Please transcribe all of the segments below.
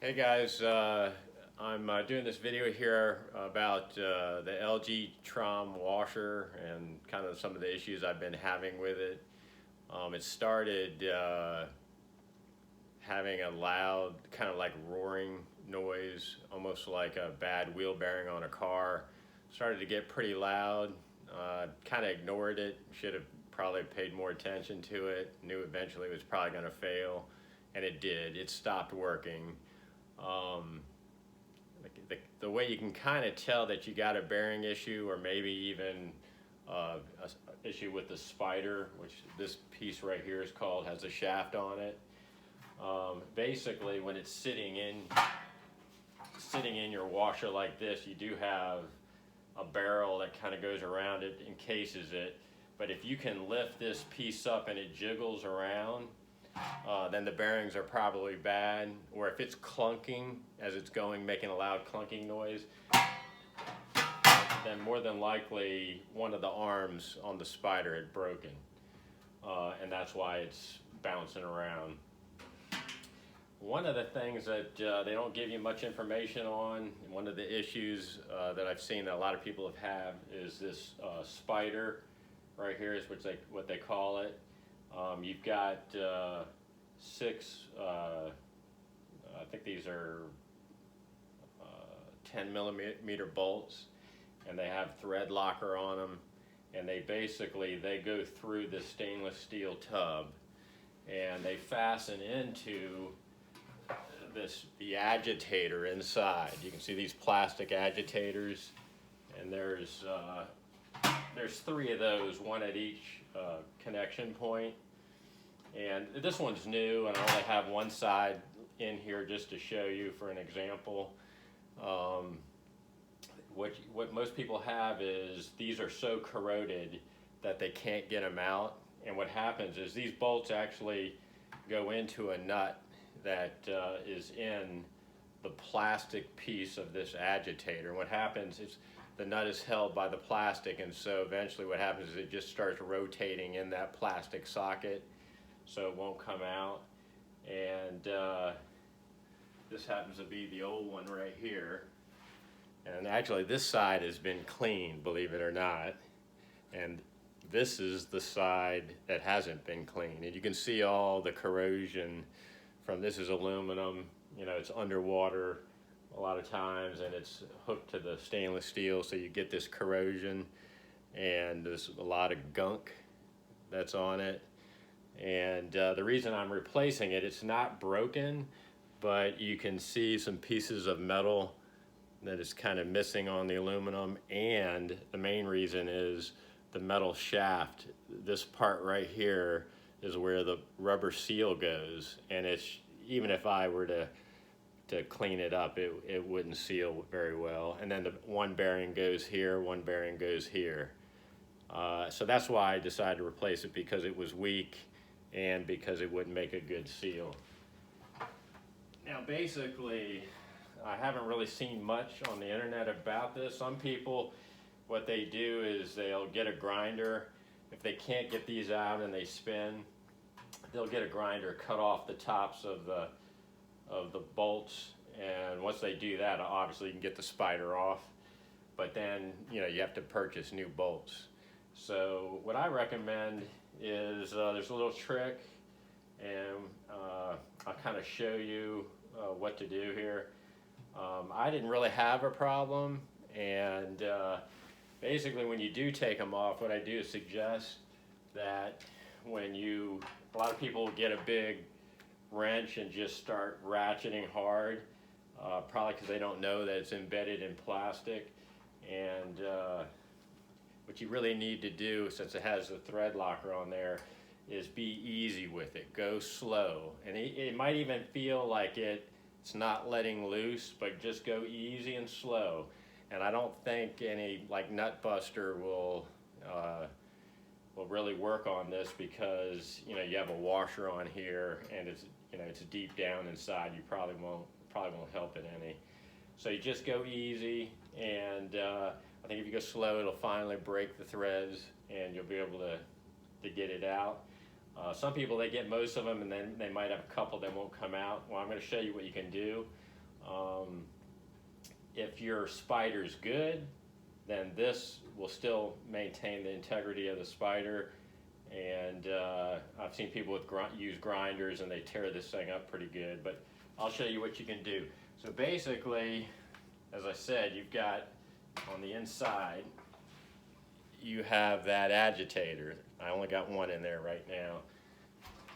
Hey guys, I'm doing this video here about the LG Tromm Washer and kind of some of the issues I've been having with it. It started having a loud, kind of like roaring noise, almost like a bad wheel bearing on a car. Started to get pretty loud. Kind of ignored it. Should have probably paid more attention to it. Knew eventually it was probably going to fail, and it did. It stopped working. The way you can kind of tell that you got a bearing issue, or maybe even an issue with the spider, which this piece right here is called, has a shaft on it. Basically, when it's sitting in your washer like this, you do have a barrel that kind of goes around it, encases it. But if you can lift this piece up and it jiggles around, then the bearings are probably bad. Or if it's clunking as it's going, making a loud clunking noise, then more than likely one of the arms on the spider had broken, and that's why it's bouncing around. One of the things that they don't give you much information on, one of the issues that I've seen that a lot of people have is this spider right here, is what they call it. You've got six, I think these are 10 millimeter bolts, and they have thread locker on them, and they go through this stainless steel tub, and they fasten into the agitator inside. You can see these plastic agitators, and there's three of those, one at each connection point. And this one's new, and I only have one side in here just to show you for an example. What most people have is these are so corroded that they can't get them out. And what happens is these bolts actually go into a nut that is in the plastic piece of this agitator. And what happens is the nut is held by the plastic, and so eventually what happens is it just starts rotating in that plastic socket, so it won't come out. And this happens to be the old one right here. And actually this side has been cleaned, believe it or not. And this is the side that hasn't been cleaned. And you can see all the corrosion from this. Is aluminum, you know, it's underwater a lot of times, and it's hooked to the stainless steel, so you get this corrosion, and there's a lot of gunk that's on it. And the reason I'm replacing it, it's not broken, but you can see some pieces of metal that is kind of missing on the aluminum, and the main reason is the metal shaft. This part right here is where the rubber seal goes, and it's, even if I were to clean it up, it wouldn't seal very well. And then the one bearing goes here, one bearing goes here. So that's why I decided to replace it, because it was weak and because it wouldn't make a good seal. Now basically, I haven't really seen much on the internet about this. Some people, what they do is they'll get a grinder. If they can't get these out and they spin, they'll get a grinder, cut off the tops of the bolts, and once they do that, obviously you can get the spider off, but then you have to purchase new bolts. So what I recommend is there's a little trick, and I'll kind of show you what to do here. I didn't really have a problem, and basically when you do take them off, what I do is suggest that a lot of people get a big wrench and just start ratcheting hard, probably because they don't know that it's embedded in plastic. And what you really need to do, since it has the thread locker on there, is be easy with it. Go slow, and it might even feel like it's not letting loose, but just go easy and slow. And I don't think any nut buster will really work on this, because you have a washer on here, and it's deep down inside. You probably won't help it any. So you just go easy, and I think if you go slow, it'll finally break the threads, and you'll be able to get it out. Some people, they get most of them, and then they might have a couple that won't come out. Well, I'm going to show you what you can do. If your spider's good, then this will still maintain the integrity of the spider. And I've seen people use grinders and they tear this thing up pretty good, but I'll show you what you can do. So basically, as I said, you've got on the inside, you have that agitator. I only got one in there right now.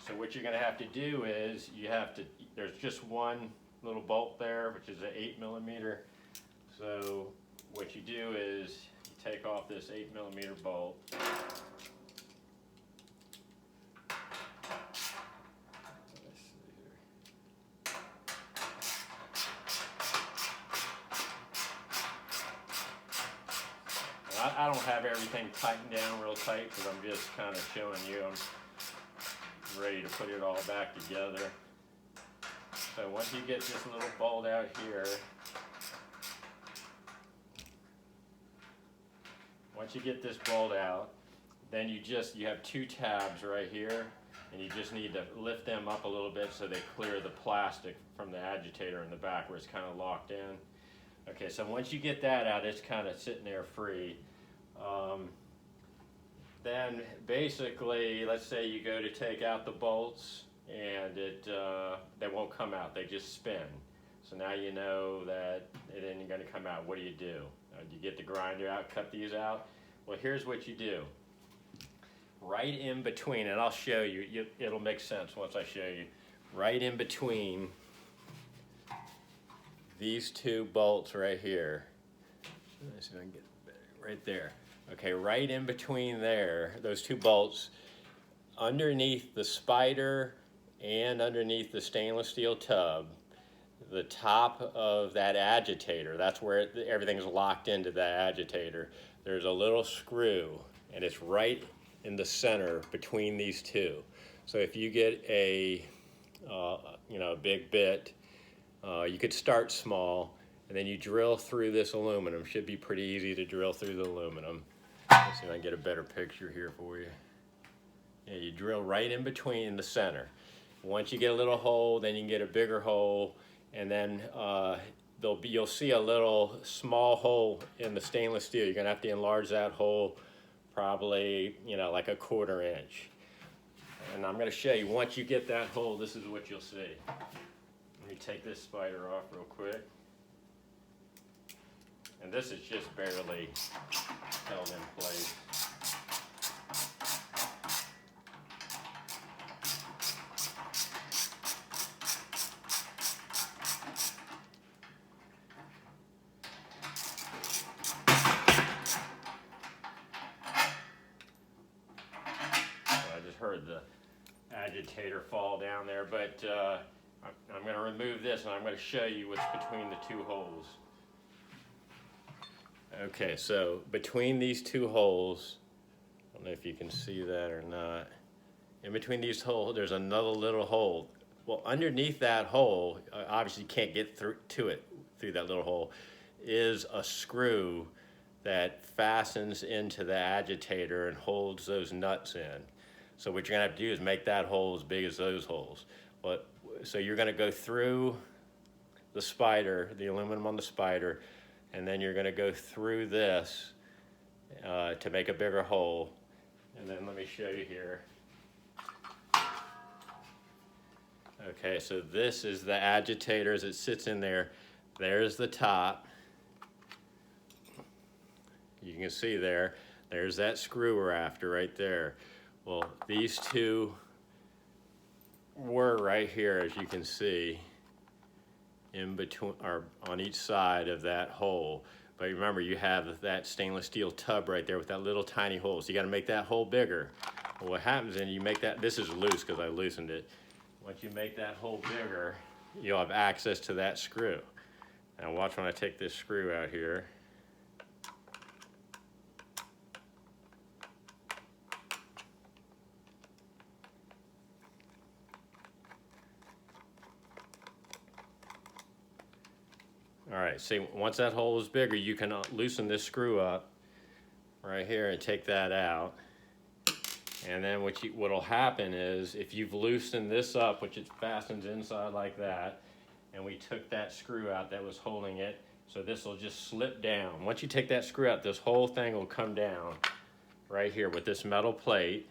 So what you're gonna have to do is there's just one little bolt there, which is an 8mm. So what you do is you take off this 8mm bolt. I don't have everything tightened down real tight because I'm just kind of showing you. I'm ready to put it all back together. So once you get this little bolt out here, once you get this bolt out, then you have two tabs right here, and you just need to lift them up a little bit so they clear the plastic from the agitator in the back where it's kind of locked in. Okay, so once you get that out, it's kind of sitting there free. Then basically, let's say you go to take out the bolts and they won't come out, they just spin. So now you know that it isn't going to come out. What do? You get the grinder out, cut these out. Well, here's what you do. Right in between, and I'll show you, it'll make sense once I show you. Right in between these two bolts right here. Let's see if I can get it right there. Okay, right in between there, those two bolts, underneath the spider and underneath the stainless steel tub, the top of that agitator, that's where everything's locked into that agitator, there's a little screw, and it's right in the center between these two. So if you get a big bit, you could start small, and then you drill through this aluminum. Should be pretty easy to drill through the aluminum. Let's see if I can get a better picture here for you. Yeah, you drill right in between the center. Once you get a little hole, then you can get a bigger hole, and then you'll see a little small hole in the stainless steel. You're gonna have to enlarge that hole probably, like 1/4 inch. And I'm gonna show you, once you get that hole, this is what you'll see. Let me take this spider off real quick. And this is just barely held in place. I just heard the agitator fall down there, but I'm going to remove this and I'm going to show you what's between the two holes. Okay, so between these two holes, I don't know if you can see that or not. In between these holes, there's another little hole. Well, underneath that hole, obviously you can't get through that little hole, is a screw that fastens into the agitator and holds those nuts in. So what you're gonna have to do is make that hole as big as those holes. So you're gonna go through the spider, the aluminum on the spider, and then you're gonna go through this to make a bigger hole. And then let me show you here. Okay, so this is the agitator as it sits in there. There's the top. You can see there's that screw rafter right there. Well, these two were right here, as you can see, in between, or on each side of that hole. But remember, you have that stainless steel tub right there with that little tiny hole. So you gotta make that hole bigger. Well, what happens is you make that, this is loose because I loosened it. Once you make that hole bigger, you'll have access to that screw. Now watch when I take this screw out here. All right, see, once that hole is bigger, you can loosen this screw up right here and take that out. And then what'll happen is, if you've loosened this up, which it fastens inside like that, and we took that screw out that was holding it. So this will just slip down. Once you take that screw out, this whole thing will come down right here with this metal plate,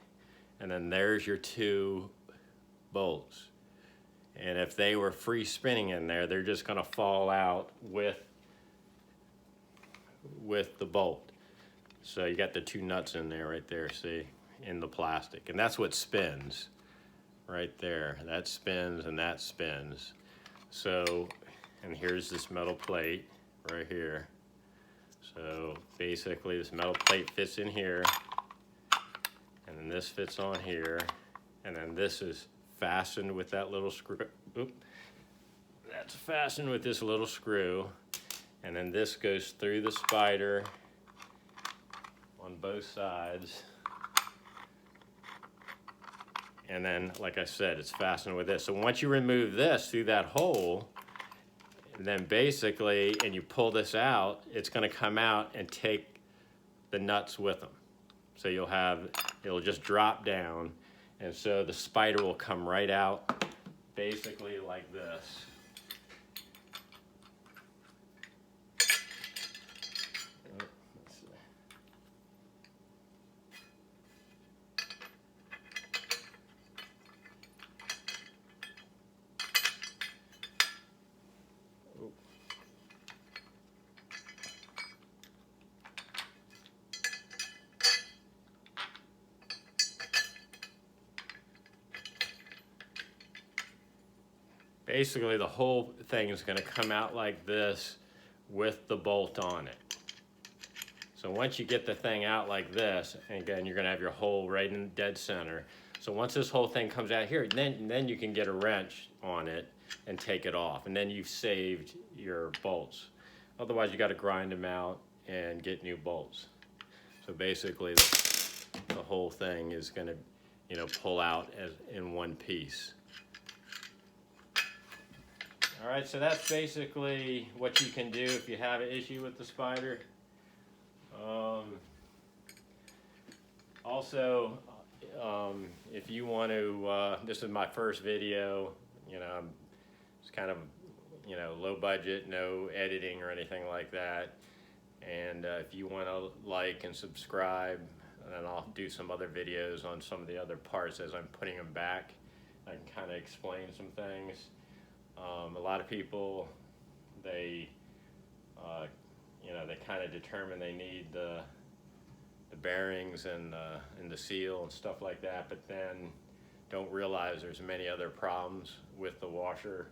and then there's your 2 bolts. And if they were free spinning in there, they're just gonna fall out with the bolt. So you got the 2 nuts in there right there, see, in the plastic. And that's what spins right there. That spins and that spins. So, and here's this metal plate right here. So basically this metal plate fits in here, and then this fits on here, and then this is fastened with that little screw. Oop. That's fastened with this little screw, and then this goes through the spider on both sides. And then, like I said, it's fastened with this. So once you remove this through that hole, then basically, and you pull this out, it's gonna come out and take the nuts with them. So it'll just drop down, and so the spider will come right out basically like this. Basically, the whole thing is going to come out like this with the bolt on it. So once you get the thing out like this, and again, you're going to have your hole right in dead center. So once this whole thing comes out here, then you can get a wrench on it and take it off, and then you've saved your bolts. Otherwise, you got to grind them out and get new bolts. So basically, the whole thing is going to, pull out as in one piece. All right, so that's basically what you can do if you have an issue with the spider. Also, if you want to, this is my first video, it's kind of, low budget, no editing or anything like that. And if you want to like and subscribe, then I'll do some other videos on some of the other parts as I'm putting them back. I can kind of explain some things. A lot of people, they kind of determine they need the bearings and the seal and stuff like that, but then don't realize there's many other problems with the washer.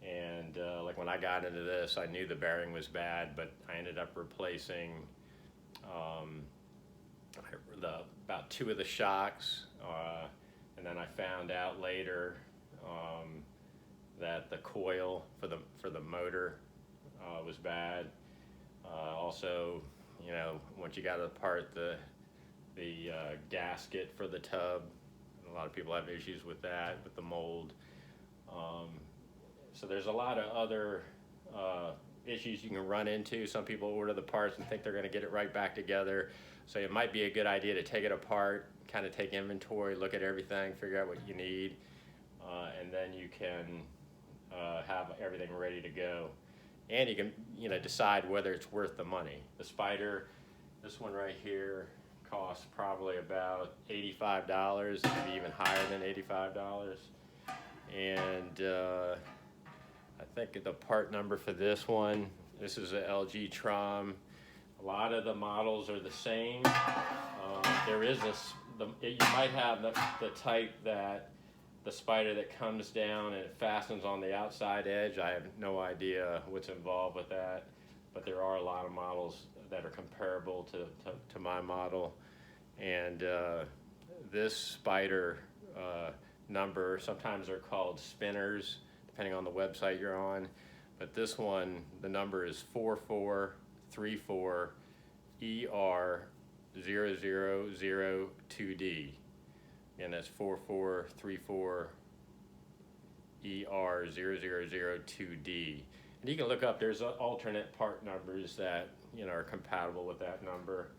And like when I got into this, I knew the bearing was bad, but I ended up replacing about 2 of the shocks, and then I found out later that the coil for the motor was bad. Also, once you got apart the gasket for the tub, a lot of people have issues with that, with the mold. So there's a lot of other issues you can run into. Some people order the parts and think they're going to get it right back together. So it might be a good idea to take it apart, kind of take inventory, look at everything, figure out what you need, and then you can have everything ready to go. And you can, decide whether it's worth the money. The spider, this one right here, costs probably about $85, maybe even higher than $85. And I think the part number for this one, this is a LG Tromm. A lot of the models are the same. There is you might have the type that the spider that comes down and it fastens on the outside edge. I have no idea what's involved with that, but there are a lot of models that are comparable to my model. And this spider number, sometimes they're called spinners, depending on the website you're on. But this one, the number is 4434 ER0002D. And that's 4434 ER0002D. And you can look up, there's alternate part numbers that are compatible with that number.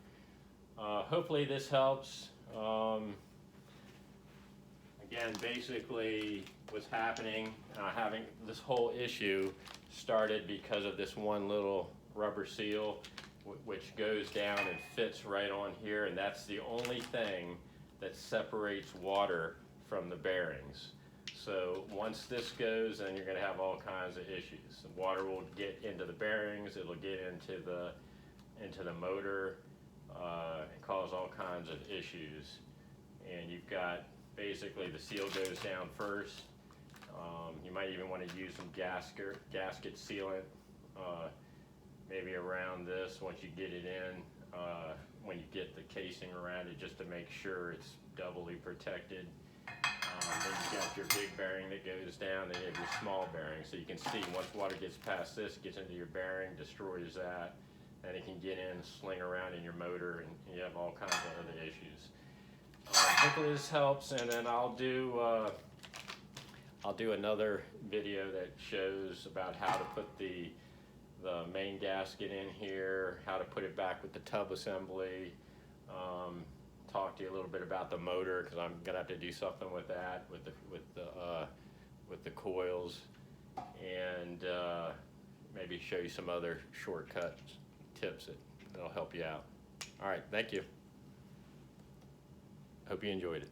Again, basically what's happening, having this whole issue started because of this one little rubber seal which goes down and fits right on here, and that's the only thing that separates water from the bearings. So once this goes, then you're going to have all kinds of issues. The water will get into the bearings, it'll get into the motor, and cause all kinds of issues. And you've got basically the seal goes down first. You might even want to use some gasket sealant, maybe around this once you get it in, when you get the casing around it, just to make sure it's doubly protected. Then you got your big bearing that goes down, then you have your small bearing. So you can see once water gets past this, gets into your bearing, destroys that, then it can get in, sling around in your motor, and you have all kinds of other issues. Hopefully this helps, and then I'll do another video that shows about how to put the main gasket in here, how to put it back with the tub assembly, talk to you a little bit about the motor, because I'm gonna have to do something with that, with the coils, and maybe show you some other shortcut tips that'll help you out. All right, thank you. Hope you enjoyed it.